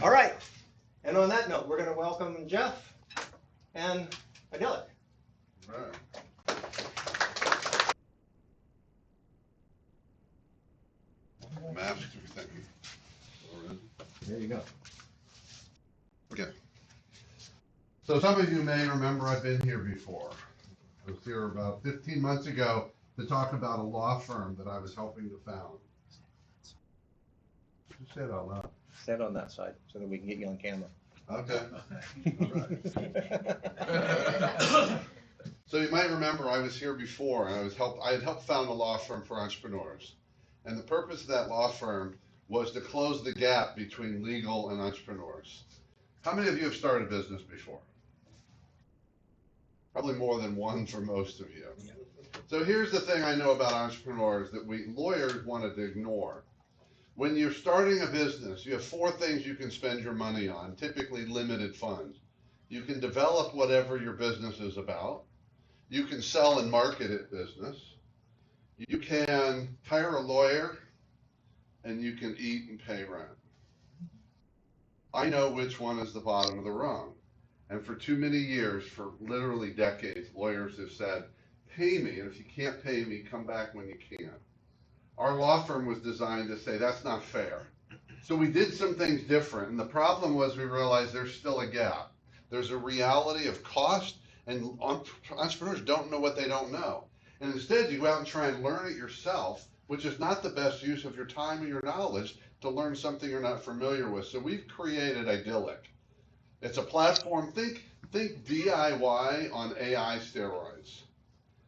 All right. And on that note, we're going to welcome Jeff and Idyllic. Right. Mask, thank you. There you go. Okay. So some of you may remember I've been here before. I was here about 15 months ago to talk about a law firm that I was helping to found. Just say it out loud. Stand on that side so that we can get you on camera. Okay. All right. So you might remember I was here before, and I had helped found a law firm for entrepreneurs. And the purpose of that law firm was to close the gap between legal and entrepreneurs. How many of you have started a business before? Probably more than one for most of you. So here's the thing I know about entrepreneurs that we lawyers wanted to ignore. When you're starting a business, you have four things you can spend your money on, typically limited funds. You can develop whatever your business is about. You can sell and market it business. You can hire a lawyer, and you can eat and pay rent. I know which one is the bottom of the rung. And for too many years, for literally decades, lawyers have said, pay me, and if you can't pay me, come back when you can. Our law firm was designed to say that's not fair. So we did some things different, and the problem was we realized there's still a gap. There's a reality of cost, and entrepreneurs don't know what they don't know. And instead, you go out and try and learn it yourself, which is not the best use of your time and your knowledge to learn something you're not familiar with. So we've created Idyllic. It's a platform, think DIY on AI steroids.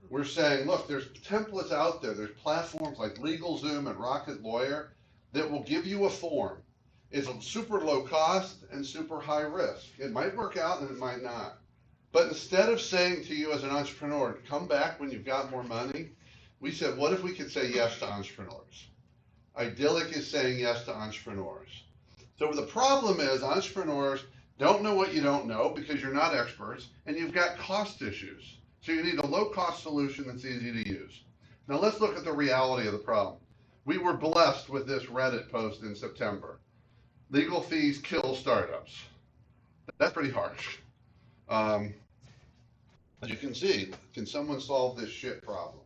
We're saying, look, there's templates out there. There's platforms like LegalZoom and Rocket Lawyer that will give you a form. It's super low cost and super high risk. It might work out and it might not. But instead of saying to you as an entrepreneur, come back when you've got more money, we said, what if we could say yes to entrepreneurs? Idyllic is saying yes to entrepreneurs. So the problem is entrepreneurs don't know what you don't know because you're not experts, and you've got cost issues. So you need a low-cost solution that's easy to use. Now let's look at the reality of the problem. We were blessed with this Reddit post in September. Legal fees kill startups. That's pretty harsh. As you can see, can someone solve this shit problem?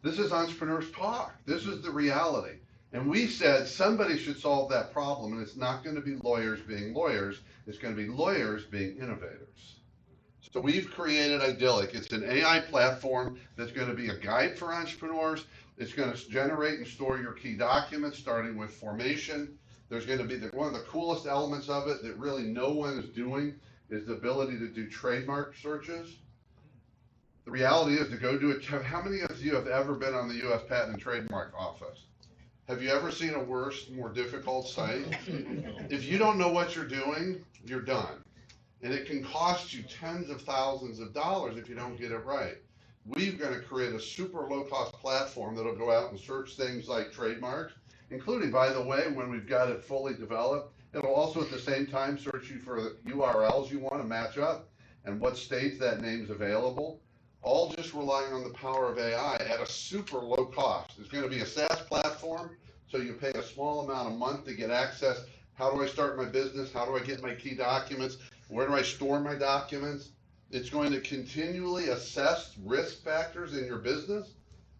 This is entrepreneurs talk. This is the reality. And we said somebody should solve that problem, and it's not going to be lawyers being lawyers. It's going to be lawyers being innovators. So we've created Idyllic. It's an AI platform that's going to be a guide for entrepreneurs. It's going to generate and store your key documents, starting with formation. There's going to be one of the coolest elements of it that really no one is doing is the ability to do trademark searches. The reality is to go do it. How many of you have ever been on the U.S. Patent and Trademark Office? Have you ever seen a worse, more difficult site? If you don't know what you're doing, you're done. And it can cost you tens of thousands of dollars if you don't get it right. We're going to create a super low-cost platform that'll go out and search things like trademarks, including, by the way, when we've got it fully developed, it'll also at the same time search you for the URLs you want to match up and what states that name's available, all just relying on the power of AI at a super low cost. It's going to be a SaaS platform, so you pay a small amount a month to get access. How do I start my business? How do I get my key documents? Where do I store my documents? It's going to continually assess risk factors in your business,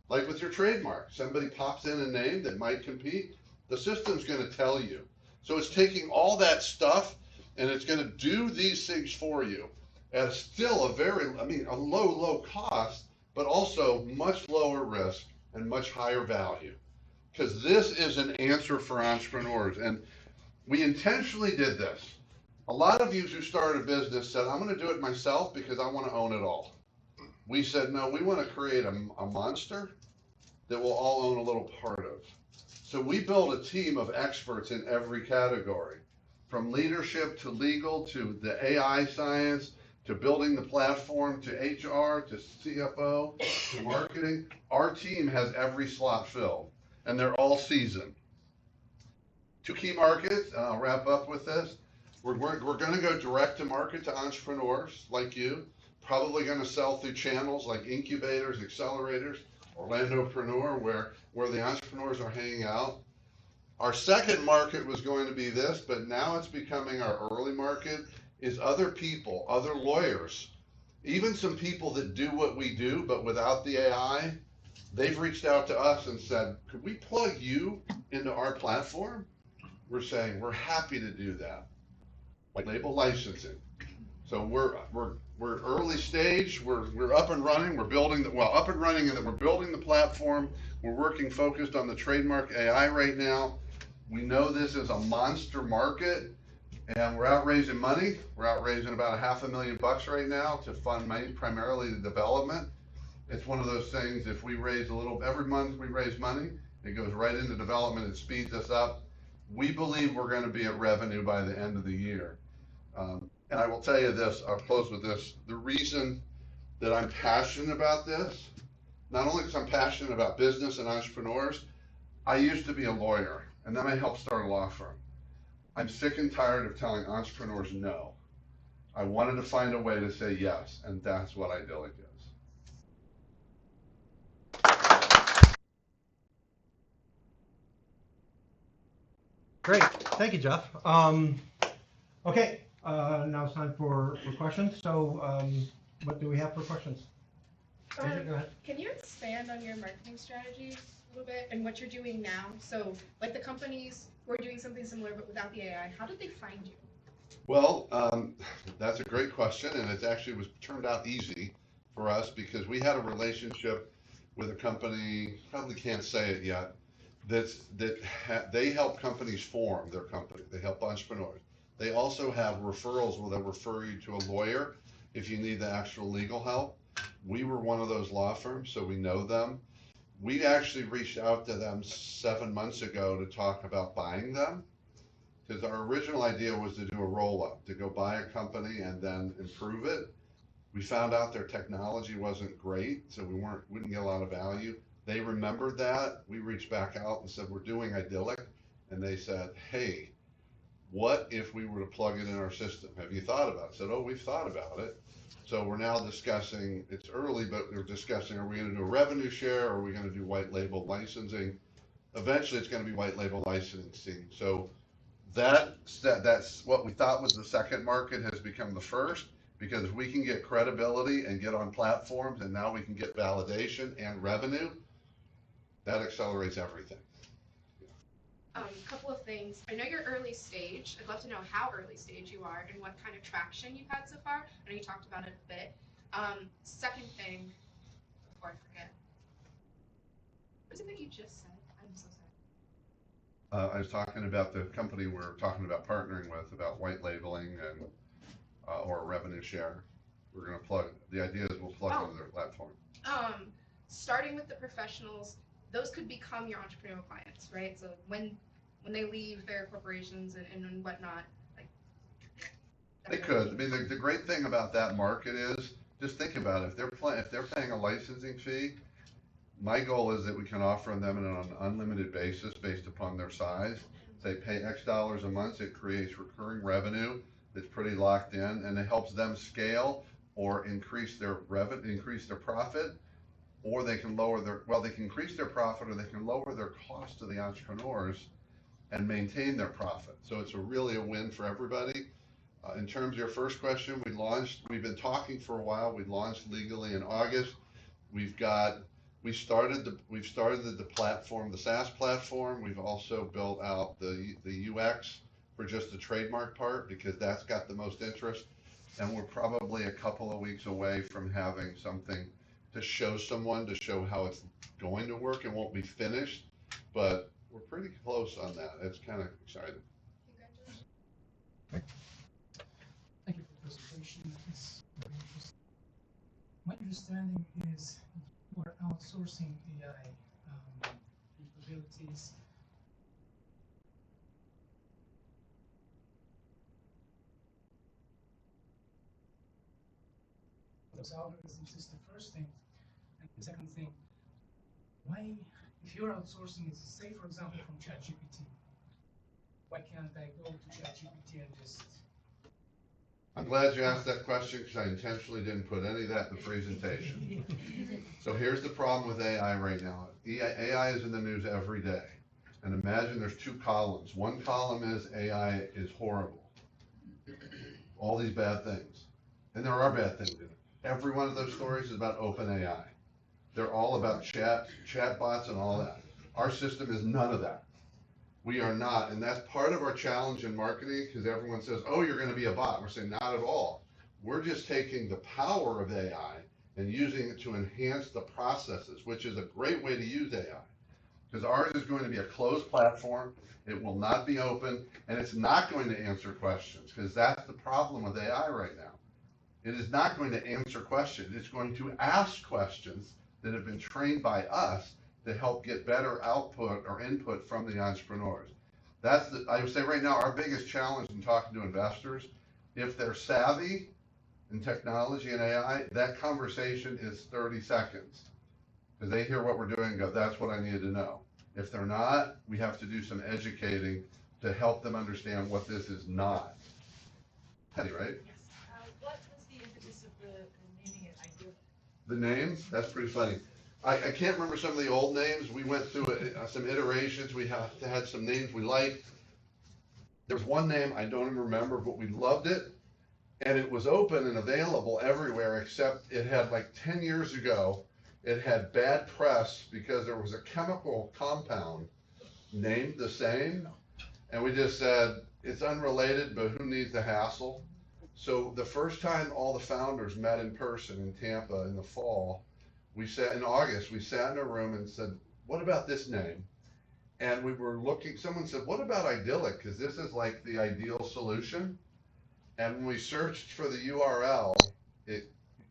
like with your trademark. Somebody pops in a name that might compete, the system's going to tell you. So it's taking all that stuff and it's going to do these things for you at still a low cost, but also much lower risk and much higher value. Because this is an answer for entrepreneurs. And we intentionally did this. A lot of you who started a business said, I'm going to do it myself because I want to own it all. We said, no, we want to create a monster that we'll all own a little part of. So we built a team of experts in every category, from leadership to legal to the AI science to building the platform to HR to CFO to marketing. Our team has every slot filled, and they're all seasoned. Two key markets, and I'll wrap up with this. We're going to go direct to market to entrepreneurs like you, probably going to sell through channels like incubators, accelerators, Orlandopreneur, where the entrepreneurs are hanging out. Our second market was going to be this, but now it's becoming our early market is other people, other lawyers, even some people that do what we do, but without the AI. They've reached out to us and said, could we plug you into our platform? We're saying, we're happy to do that. White label licensing. So we're early stage. We're up and running. We're building up and running, and that we're building the platform. We're working focused on the trademark AI right now. We know this is a monster market, and we're out raising money. We're out raising about $500,000 right now to fund primarily the development. It's one of those things. If we raise a little every month, we raise money. It goes right into development. It speeds us up. We believe we're going to be at revenue by the end of the year. And I will tell you this, I'll close with this. The reason that I'm passionate about this, not only because I'm passionate about business and entrepreneurs, I used to be a lawyer, and then I helped start a law firm. I'm sick and tired of telling entrepreneurs no. I wanted to find a way to say yes, and that's what Idyllic is. Great, thank you, Jeff. Okay, now it's time for questions. So what do we have for questions? Go ahead. Can you expand on your marketing strategies a little bit and what you're doing now? So like the companies who are doing something similar but without the AI, how did they find you? Well, that's a great question, and it actually turned out easy for us because we had a relationship with a company, probably can't say it yet, they help companies form their company. They help entrepreneurs. They also have referrals where they'll refer you to a lawyer if you need the actual legal help. We were one of those law firms, so we know them. We actually reached out to them 7 months ago to talk about buying them, because our original idea was to do a roll-up, to go buy a company and then improve it. We found out their technology wasn't great, so we wouldn't get a lot of value. They remembered that. We reached back out and said, we're doing Idyllic. And they said, hey, what if we were to plug it in our system? Have you thought about it? I said, oh, we've thought about it. So we're now discussing, it's early, but we're discussing, are we going to do a revenue share? Or are we going to do white label licensing? Eventually it's going to be white label licensing. So that's what we thought was the second market has become the first, because if we can get credibility and get on platforms, and now we can get validation and revenue, that accelerates everything. Couple of things. I know you're early stage. I'd love to know how early stage you are and what kind of traction you've had so far. I know you talked about it a bit. Second thing, before I forget, what is it that you just said? I'm so sorry. I was talking about the company we're talking about partnering with, about white labeling and or a revenue share. We're going to plug. The idea is we'll plug into their platform. Starting with the professionals, those could become your entrepreneurial clients, right? So when they leave their corporations and whatnot, like they could. I mean, the great thing about that market is, just think about it. If they're paying a licensing fee, my goal is that we can offer them on an unlimited basis based upon their size. They pay X dollars a month. It creates recurring revenue that's pretty locked in, and it helps them scale or increase their revenue, increase their profit, or they can they can increase their profit, or they can lower their cost to the entrepreneurs and maintain their profit. So it's really a win for everybody. In terms of your first question, we've been talking for a while. We launched legally in August. We've started the platform, the SaaS platform. We've also built out the UX for just the trademark part, because that's got the most interest. And we're probably a couple of weeks away from having something to show someone, to show how it's going to work. It won't be finished, but we're pretty close on that. It's kind of exciting. Congratulations. Thank you for the presentation. It's very interesting. My understanding is you are outsourcing AI capabilities. Those algorithms is the first thing. And the second thing, why, if you're outsourcing it, say for example from ChatGPT, why can't I go to ChatGPT and just... I'm glad you asked that question, because I intentionally didn't put any of that in the presentation. So here's the problem with AI right now. AI is in the news every day. And imagine there's two columns. One column is AI is horrible. All these bad things. And there are bad things in it. Every one of those stories is about open AI. They're all about chat bots and all that. Our system is none of that. We are not, and that's part of our challenge in marketing, because everyone says, oh, you're gonna be a bot. We're saying, not at all. We're just taking the power of AI and using it to enhance the processes, which is a great way to use AI. Because ours is going to be a closed platform, it will not be open, and it's not going to answer questions, because that's the problem with AI right now. It is not going to answer questions, it's going to ask questions that have been trained by us to help get better output or input from the entrepreneurs. That's I would say right now, our biggest challenge in talking to investors, if they're savvy in technology and AI, that conversation is 30 seconds. Because they hear what we're doing and go, that's what I needed to know. If they're not, we have to do some educating to help them understand what this is not. Penny, right? Yes. What was the impetus of the naming it Idyllic? The names, that's pretty funny. I can't remember some of the old names. We went through some iterations. We had some names we liked. There's one name I don't even remember, but we loved it. And it was open and available everywhere, except it had, like 10 years ago, it had bad press because there was a chemical compound named the same. And we just said, it's unrelated, but who needs the hassle? So the first time all the founders met in person in Tampa in the fall, in August, we sat in a room and said, what about this name? And we were looking, someone said, what about Idyllic? Because this is like the ideal solution. And when we searched for the URL,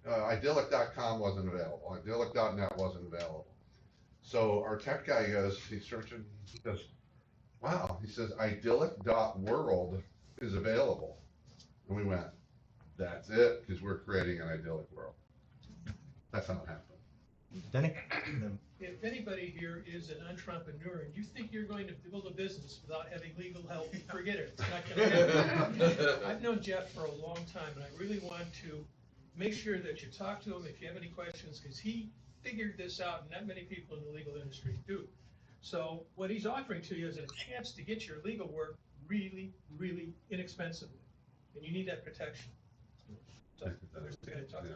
idyllic.com wasn't available. Idyllic.net wasn't available. So our tech guy goes, he's searching, he goes, wow, he says, idyllic.world is available. And we went, that's it, because we're creating an idyllic world. That's how it happened. Denny? If anybody here is an entrepreneur and you think you're going to build a business without having legal help, forget it. It's not going to happen. I've known Jeff for a long time, and I really want to make sure that you talk to him if you have any questions, because he figured this out, and not many people in the legal industry do. So what he's offering to you is a chance to get your legal work really, really inexpensively, and you need that protection. So there's the guy to talk to.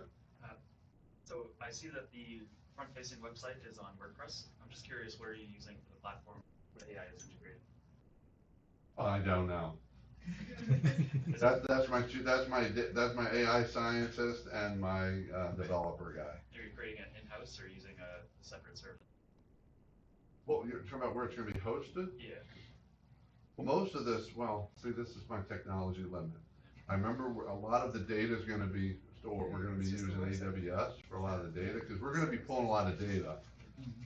So I see that the front-facing website is on WordPress. I'm just curious, what are you using for the platform where AI is integrated? I don't know. That's my AI scientist and my developer guy. Are you creating it in-house or using a separate service? Well, you're talking about where it's going to be hosted? Yeah. Well, most of this, this is my technology limit. I remember a lot of the data is going to be stored. We're going to be using AWS for a lot of the data, because we're going to be pulling a lot of data.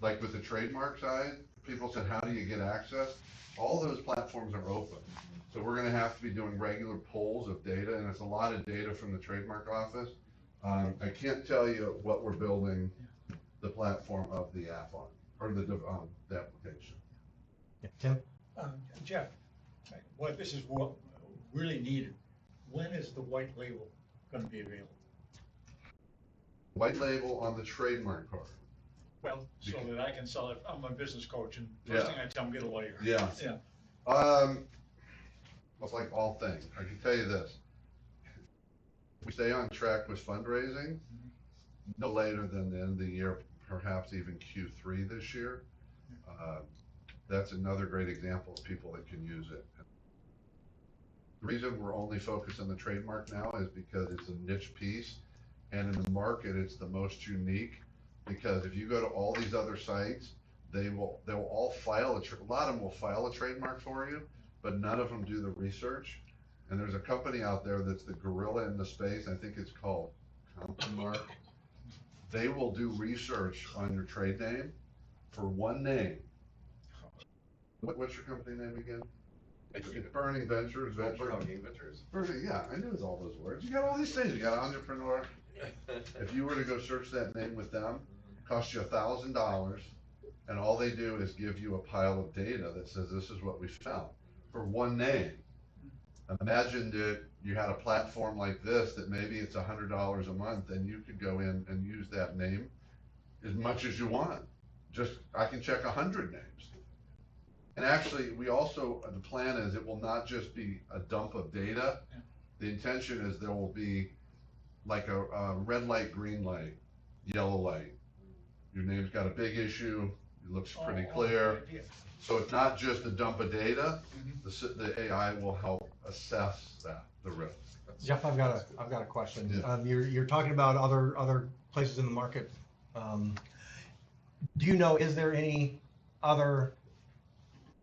Like with the trademark side, people said, how do you get access? All those platforms are open. So we're going to have to be doing regular pulls of data, and it's a lot of data from the trademark office. I can't tell you what we're building the platform of the app on, or the application. Yeah, Tim? Jeff, what this is what really needed. When is the white label going to be available? White label on the trademark card. Well, so that I can sell it. I'm a business coach, and first thing I tell them, get a lawyer. Yeah. Yeah. It's like all things. I can tell you this. We stay on track with fundraising, no later than the end of the year, perhaps even Q3 this year. That's another great example of people that can use it. The reason we're only focused on the trademark now is because it's a niche piece, and in the market it's the most unique, because if you go to all these other sites, they'll all file a lot of them will file a trademark for you, but none of them do the research. And there's a company out there that's the gorilla in the space, I think it's called CompuMark. They will do research on your trade name for one name. What's your company name again? It's Burning Ventures. Burning Ventures. Burning, yeah, I knew it was all those words. You got all these things. You got entrepreneur. If you were to go search that name with them, it costs you $1,000, and all they do is give you a pile of data that says this is what we found for one name. Imagine that you had a platform like this that maybe it's $100 a month, and you could go in and use that name as much as you want. I can check 100 names. And actually, we also, the plan is it will not just be a dump of data. The intention is there will be like a red light, green light, yellow light. Your name's got a big issue, it looks pretty clear. Yeah. So it's not just a dump of data, the AI will help assess that, the risk. Jeff, I've got a question. Yeah. You're talking about other places in the market. Do you know, is there any other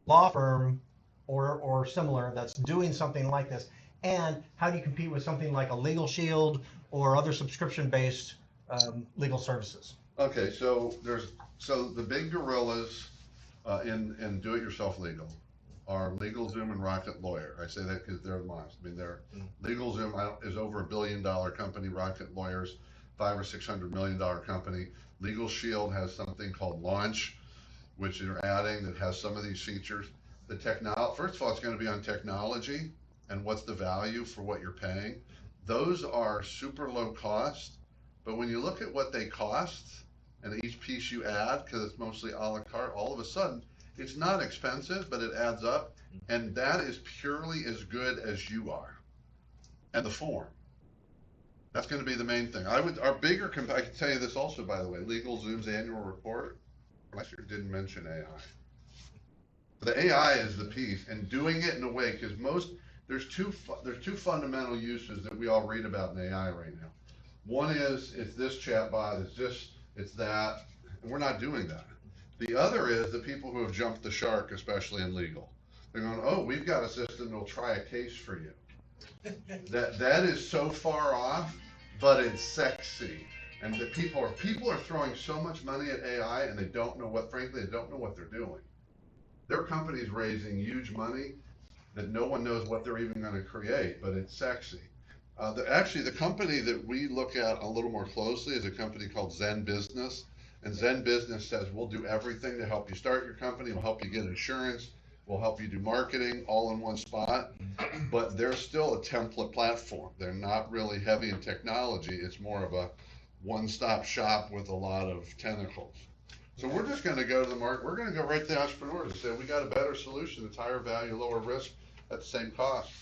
law firm or similar that's doing something like this? And how do you compete with something like a Legal Shield or other subscription-based legal services? Okay, so the big gorillas in do-it-yourself legal are LegalZoom and Rocket Lawyer. I say that because they're the ones. I mean, LegalZoom is over $1 billion company. Rocket Lawyer's $500 or $600 million company. Legal Shield has something called Launch, which they're adding that has some of these features. First of all, it's going to be on technology and what's the value for what you're paying. Those are super low cost, but when you look at what they cost and each piece you add, because it's mostly a la carte, all of a sudden, it's not expensive, but it adds up, and that is purely as good as you are. And the form. That's going to be the main thing. I can tell you this also, by the way, LegalZoom's annual report last year didn't mention AI. The AI is the piece, and doing it in a way, because there's two fundamental uses that we all read about in AI right now. One is, it's this chatbot, it's that, and we're not doing that. The other is the people who have jumped the shark, especially in legal. They're going, oh, we've got a system that'll try a case for you. That is so far off, but it's sexy. And the people are throwing so much money at AI, and they don't know what they're doing. Their company's raising huge money that no one knows what they're even going to create, but it's sexy. Actually, the company that we look at a little more closely is a company called Zen Business. And Zen Business says, we'll do everything to help you start your company, we'll help you get insurance, we'll help you do marketing all in one spot. But they're still a template platform. They're not really heavy in technology. It's more of a one-stop shop with a lot of tentacles. So we're just going to go to the market. We're going to go right to the entrepreneurs and say, we got a better solution that's higher value, lower risk at the same cost.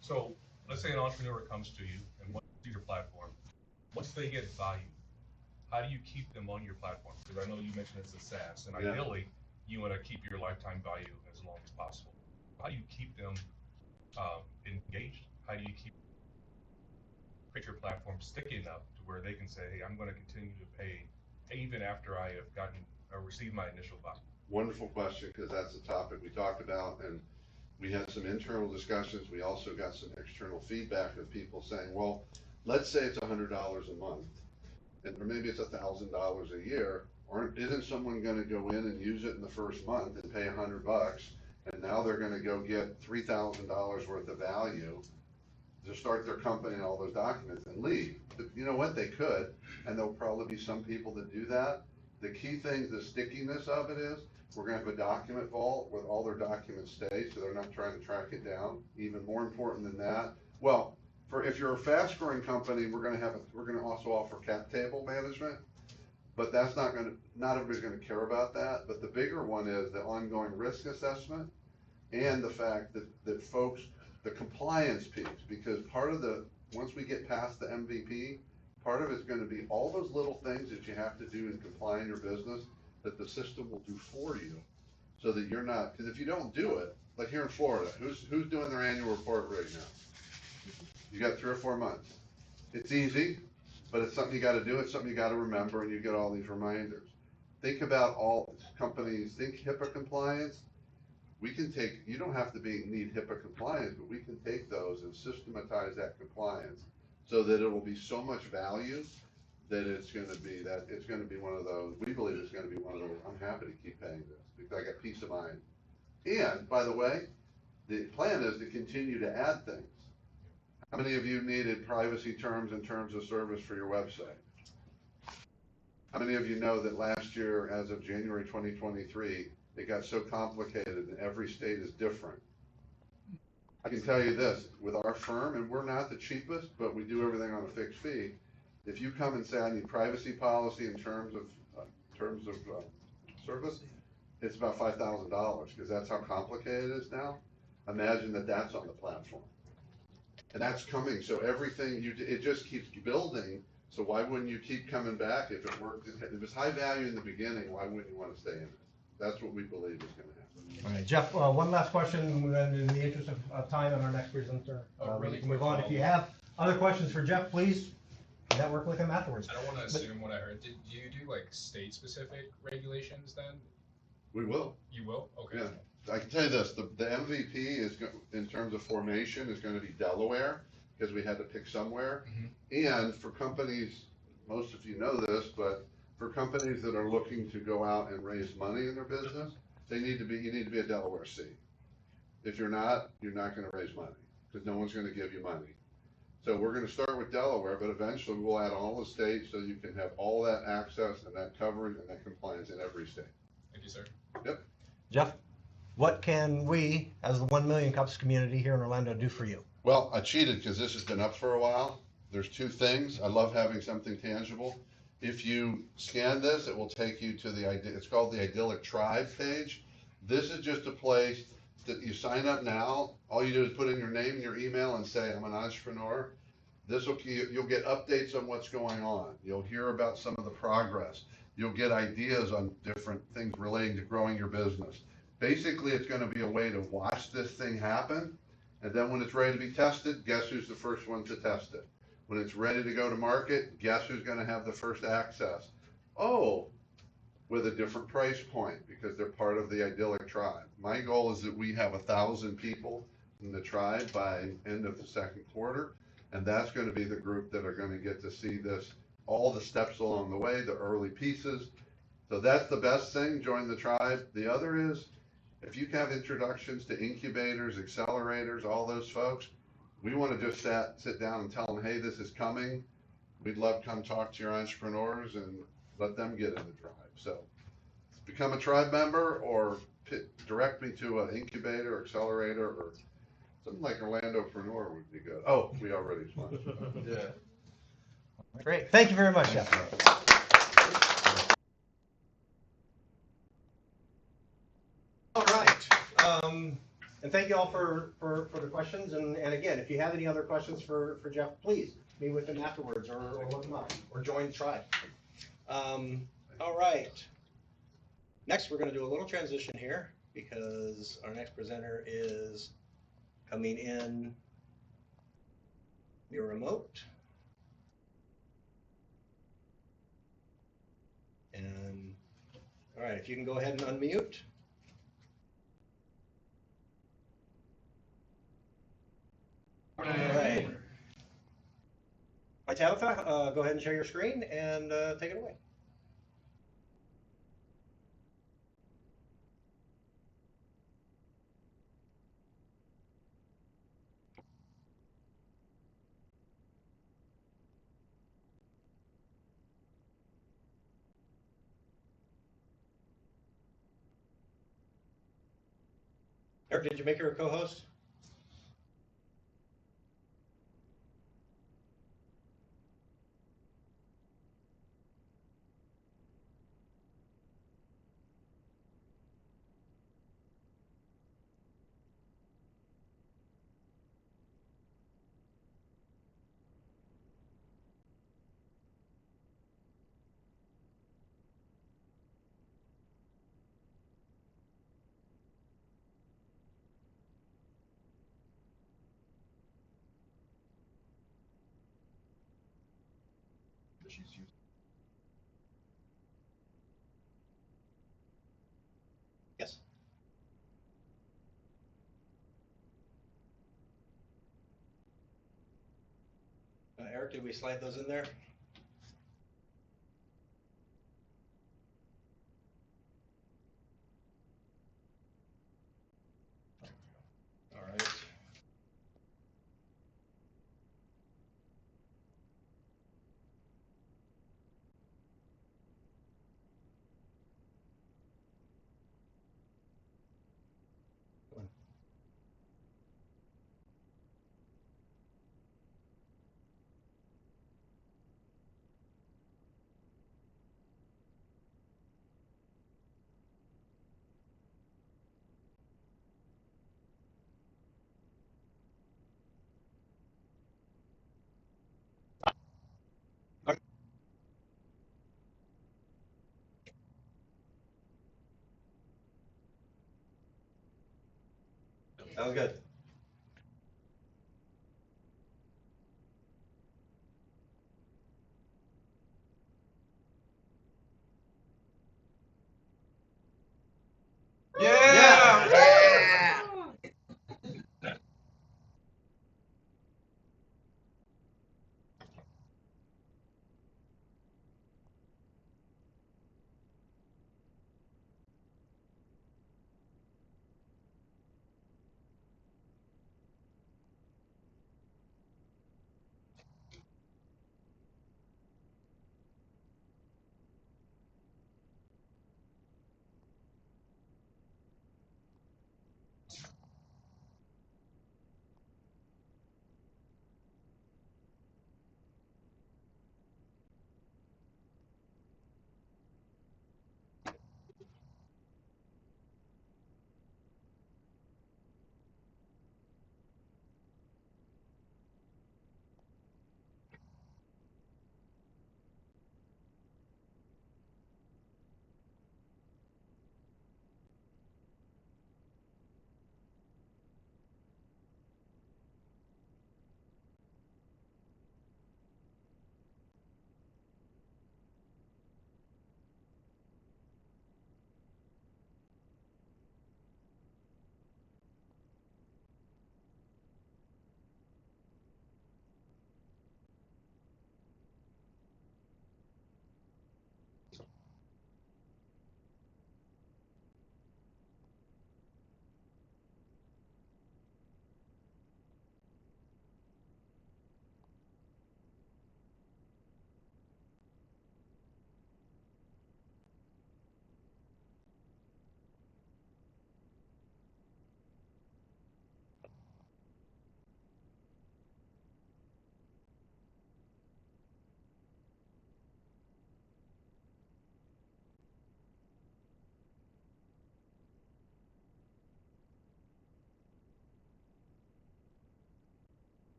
So let's say an entrepreneur comes to you and wants to see your platform. Once they get value, how do you keep them on your platform? Because I know you mentioned it's a SaaS, and ideally you want to keep your lifetime value as long as possible. How do you keep them engaged? How do you create your platform sticky enough to where they can say, hey, I'm going to continue to pay even after I have received my initial value? Wonderful question, because that's the topic we talked about, and we had some internal discussions. We also got some external feedback of people saying, well, let's say it's $100 a month, or maybe it's $1,000 a year, or isn't someone going to go in and use it in the first month and pay $100, and now they're going to go get $3,000 worth of value to start their company and all those documents and leave? But you know what? They could, and there'll probably be some people that do that. The key thing, the stickiness of it is, we're going to have a document vault where all their documents stay, so they're not trying to track it down. Even more important than that, well, if you're a fast-growing company, we're going to also offer cap table management, but not everybody's going to care about that. But the bigger one is the ongoing risk assessment and the fact that folks, the compliance piece, because once we get past the MVP, part of it's going to be all those little things that you have to do in complying your business that the system will do for you, so that you're not, because if you don't do it, like here in Florida, who's doing their annual report right now? You got 3 or 4 months. It's easy, but it's something you got to do. It's something you got to remember, and you get all these reminders. Think about all companies. Think HIPAA compliance. You don't have to need HIPAA compliance, but we can take those and systematize that compliance so that it will be so much value that it's going to be one of those. We believe it's going to be one of those. I'm happy to keep paying this because I got peace of mind. And by the way, the plan is to continue to add things. How many of you needed privacy terms and terms of service for your website? How many of you know that last year, as of January 2023, it got so complicated and every state is different? I can tell you this, with our firm, and we're not the cheapest, but we do everything on a fixed fee. If you come and say, I need privacy policy in terms of service, it's about $5,000, because that's how complicated it is now. Imagine that that's on the platform. And that's coming, so everything it just keeps building, so why wouldn't you keep coming back if it worked? If it was high value in the beginning, why wouldn't you wanna stay in it? That's what we believe is gonna happen. All right, Jeff, one last question, and then in the interest of time and our next presenter, Really we can move quick on. If you follow-up. have other questions for Jeff, please network with him afterwards. I don't wanna assume what I heard. Do you do like state-specific regulations then? We will. You will? Okay. Yeah, I can tell you this, the MVP is, in terms of formation, is gonna be Delaware, because we had to pick somewhere. And for companies, most of you know this, but for companies that are looking to go out and raise money in their business, you need to be a Delaware C. If you're not gonna raise money, because no one's gonna give you money. So we're gonna start with Delaware, but eventually we'll add all the states, so you can have all that access and that coverage and that compliance in every state. Thank you, sir. Yep. Jeff, what can we, as the 1 Million Cups community here in Orlando, do for you? Well, I cheated because this has been up for a while. There's two things. I love having something tangible. If you scan this, it will take you to it's called the Idyllic Tribe page. This is just a place that you sign up now. All you do is put in your name and your email and say, I'm an entrepreneur. You'll get updates on what's going on. You'll hear about some of the progress. You'll get ideas on different things relating to growing your business. Basically, it's going to be a way to watch this thing happen. And then when it's ready to be tested, guess who's the first one to test it? When it's ready to go to market, guess who's going to have the first access? Oh, with a different price point, because they're part of the Idyllic Tribe. My goal is that we have 1,000 people in the tribe by end of the second quarter. And that's going to be the group that are going to get to see this, all the steps along the way, the early pieces. So that's the best thing, join the tribe. The other is, if you have introductions to incubators, accelerators, all those folks, we want to just sit down and tell them, hey, this is coming. We'd love to come talk to your entrepreneurs and let them get in the tribe. So become a tribe member or direct me to an incubator, accelerator, or something like Orlandopreneur would be good. Oh, we already sponsored. Yeah. Great. Thank you very much, Jeff. All right. And thank you all for the questions. And again, if you have any other questions for Jeff, please meet with him afterwards or look him up or join the tribe. All right. Next, we're going to do a little transition here because our next presenter is coming in via remote. And all right, if you can go ahead and unmute. All right. Hi, Tabitha. Go ahead and share your screen and take it away. Eric, did you make her a co-host? Yes. Eric, did we slide those in there? All right. That was good. Yeah! Yeah!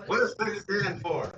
What does SIG stand for?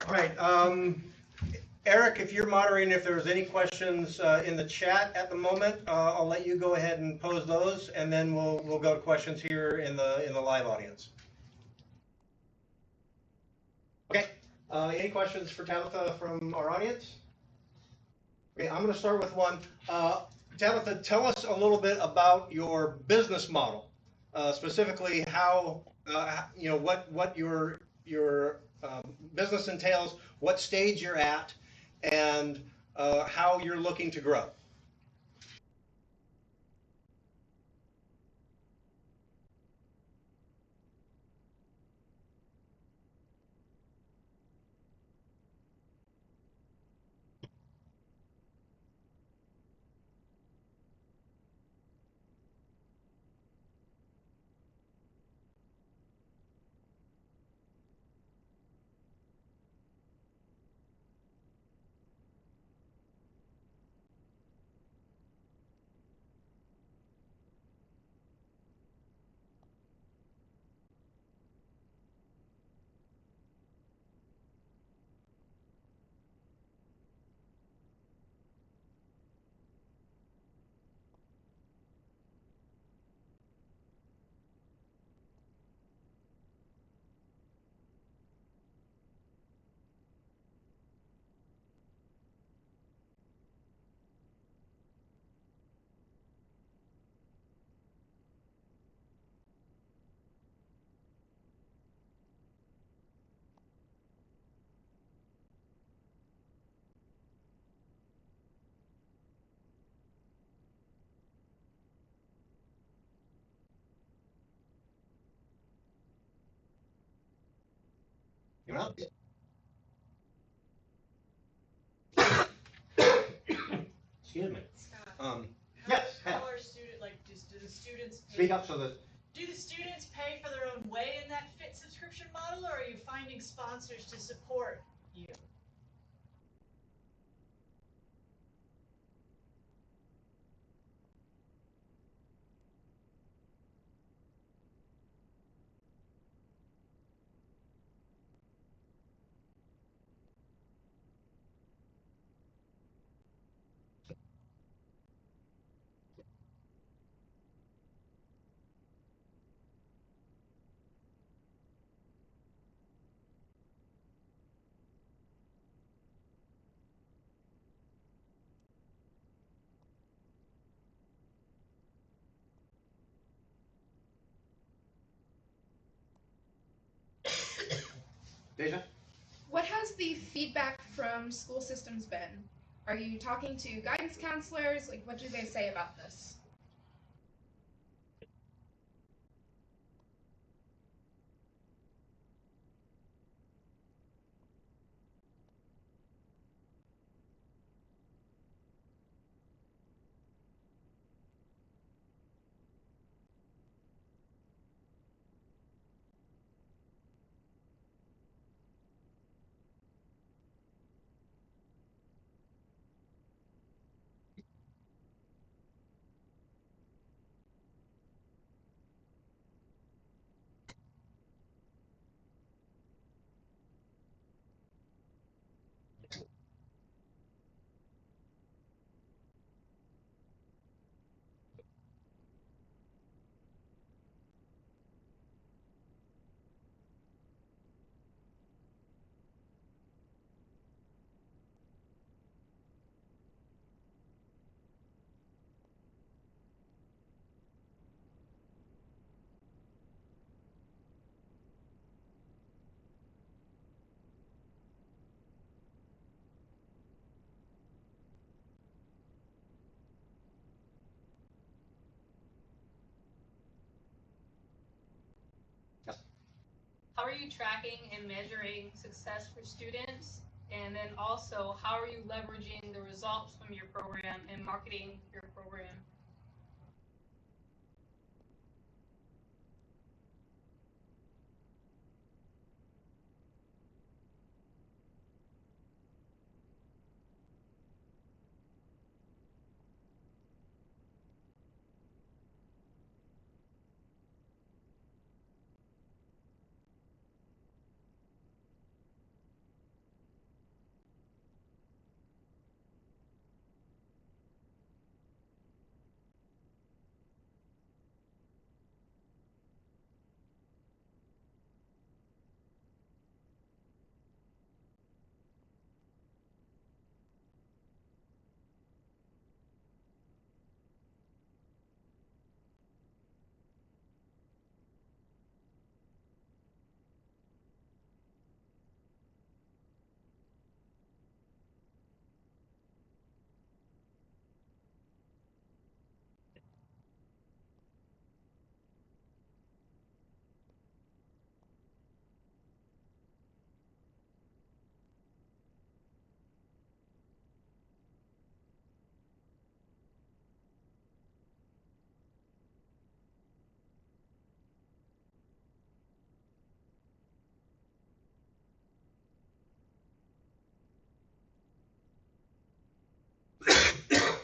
All right, Eric, if you're moderating, if there's any questions in the chat at the moment, I'll let you go ahead and pose those, and then we'll go to questions here in the live audience. Okay, any questions for Tabitha from our audience? Okay, I'm going to start with one. Tabitha, tell us a little bit about your business model, specifically how what your business entails, what stage you're at, and how you're looking to grow. You know? Excuse me. Scott, Yes. how are student do the students pay, Speak up so that. do the students pay for their own way in that fit subscription model, or are you finding sponsors to support you? Deja? What has the feedback from school systems been? Are you talking to guidance counselors? Like, what do they say about this? are you tracking and measuring success for students? And then also, how are you leveraging the results from your program and marketing your program?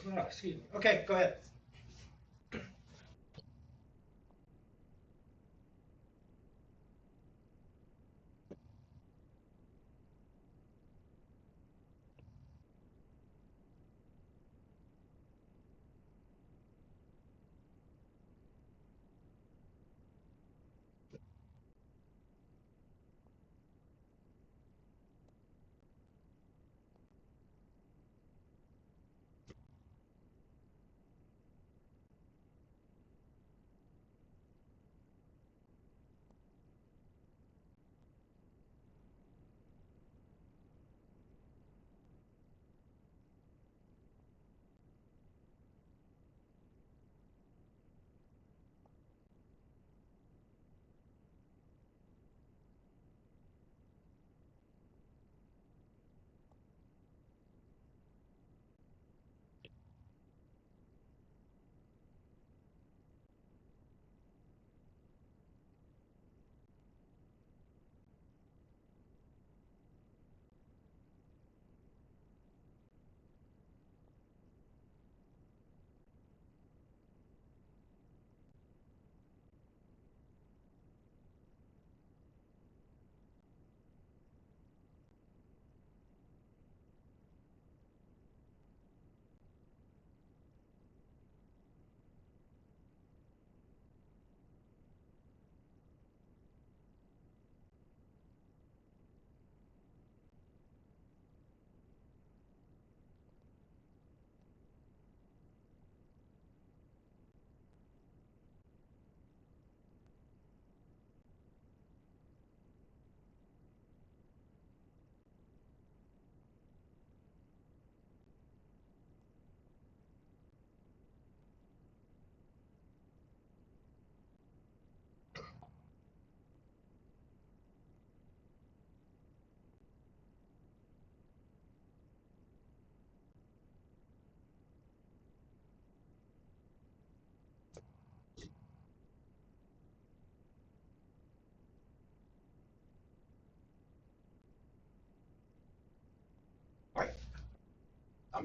Oh, excuse me. Okay, go ahead.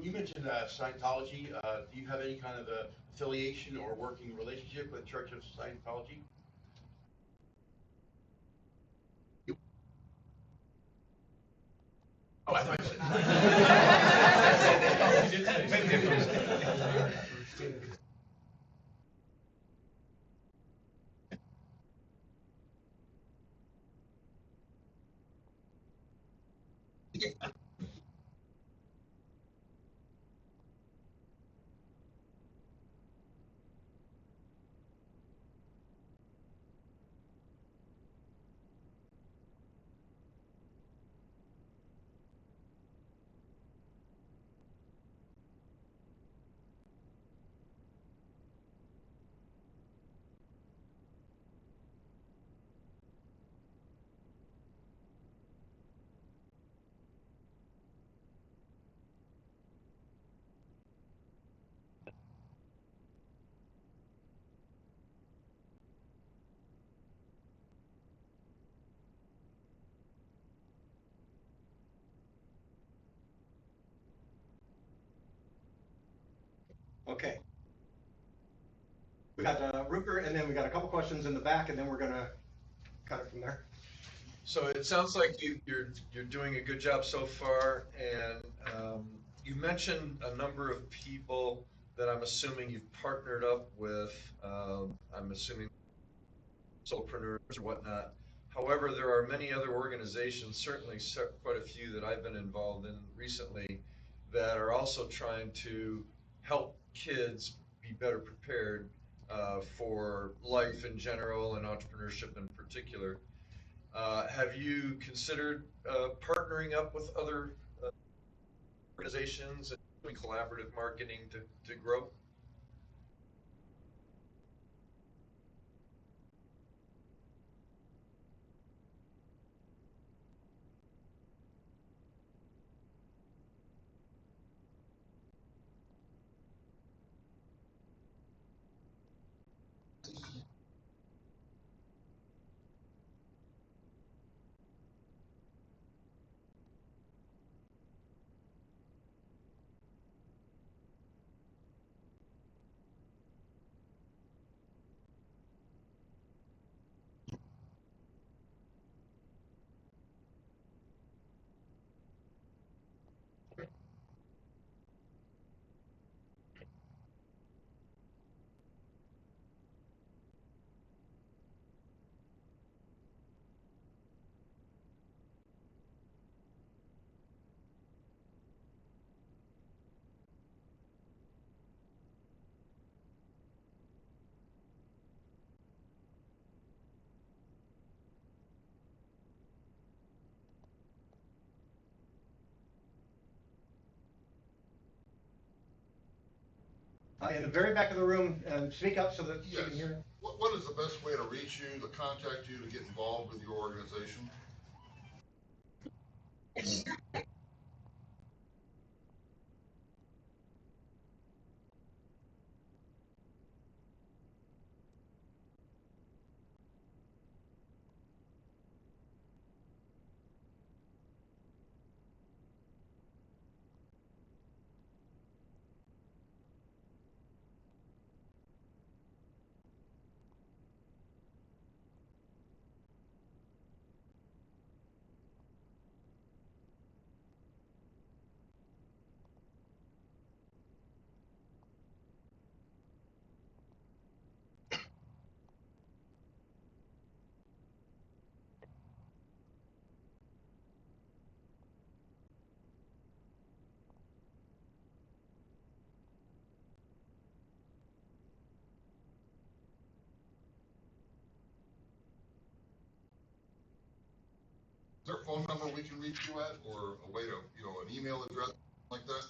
You mentioned Scientology. Do you have any kind of affiliation or working relationship with Church of Scientology? Oh, I thought you said. Big difference. Okay. We got Rupert, and then we got a couple questions in the back, and then we're gonna cut it from there. So it sounds like you're doing a good job so far, and you mentioned a number of people that I'm assuming you've partnered up with. I'm assuming solopreneurs or whatnot. However, there are many other organizations, certainly quite a few that I've been involved in recently, that are also trying to help kids be better prepared for life in general and entrepreneurship in particular. Have you considered partnering up with other organizations and doing collaborative marketing to grow? In the very back of the room, speak up so that you Yes. can hear. What is the best way to reach you, to contact you, to get involved with your organization? Is there a phone number we can reach you at, or a way to, an email address like that?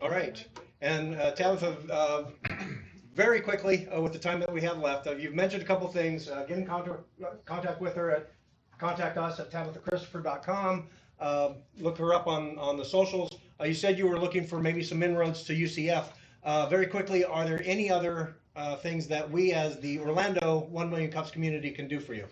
All right, and Tabitha, very quickly with the time that we have left, you've mentioned a couple things. Get in contact with her at contact us at tabithachristopher.com. Look her up on the socials. You said you were looking for maybe some inroads to UCF. Very quickly, are there any other things that we as the Orlando 1 Million Cups community can do for you?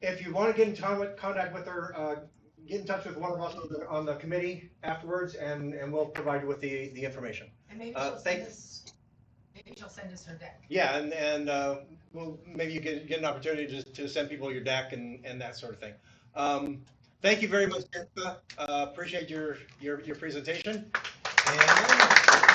If you want to get in contact with her, get in touch with one of us on the committee afterwards, and we'll provide you with the information. And maybe she'll send us her deck. Yeah, and well, maybe you get an opportunity to send people your deck and that sort of thing. Thank you very much, Tabitha. Appreciate your presentation. And